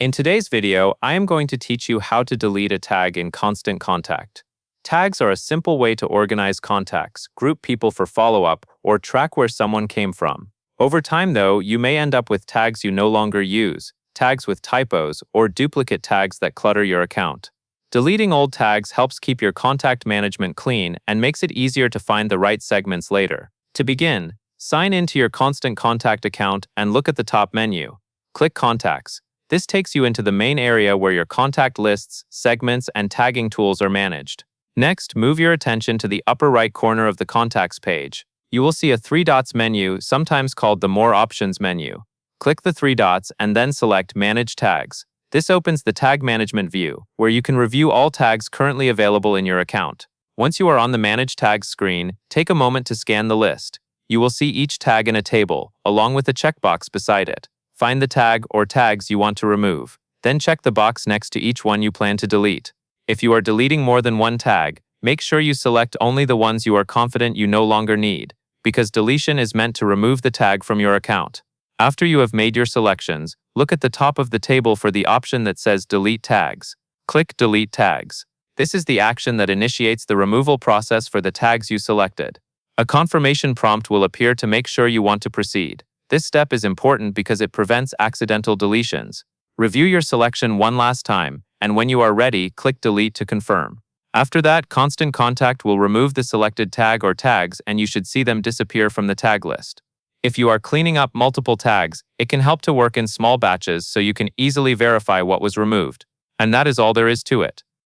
In today's video, I am going to teach you how to delete a tag in Constant Contact. Tags are a simple way to organize contacts, group people for follow-up, or track where someone came from. Over time, though, you may end up with tags you no longer use, tags with typos, or duplicate tags that clutter your account. Deleting old tags helps keep your contact management clean and makes it easier to find the right segments later. To begin, sign into your Constant Contact account and look at the top menu. Click Contacts. This takes you into the main area where your contact lists, segments, and tagging tools are managed. Next, move your attention to the upper right corner of the Contacts page. You will see a three dots menu, sometimes called the More Options menu. Click the three dots and then select Manage Tags. This opens the Tag Management view, where you can review all tags currently available in your account. Once you are on the Manage Tags screen, take a moment to scan the list. You will see each tag in a table, along with a checkbox beside it. Find the tag or tags you want to remove. Then check the box next to each one you plan to delete. If you are deleting more than one tag, make sure you select only the ones you are confident you no longer need, because deletion is meant to remove the tag from your account. After you have made your selections, look at the top of the table for the option that says Delete Tags. Click Delete Tags. This is the action that initiates the removal process for the tags you selected. A confirmation prompt will appear to make sure you want to proceed. This step is important because it prevents accidental deletions. Review your selection one last time, and when you are ready, click Delete to confirm. After that, Constant Contact will remove the selected tag or tags and you should see them disappear from the tag list. If you are cleaning up multiple tags, it can help to work in small batches so you can easily verify what was removed. And that is all there is to it.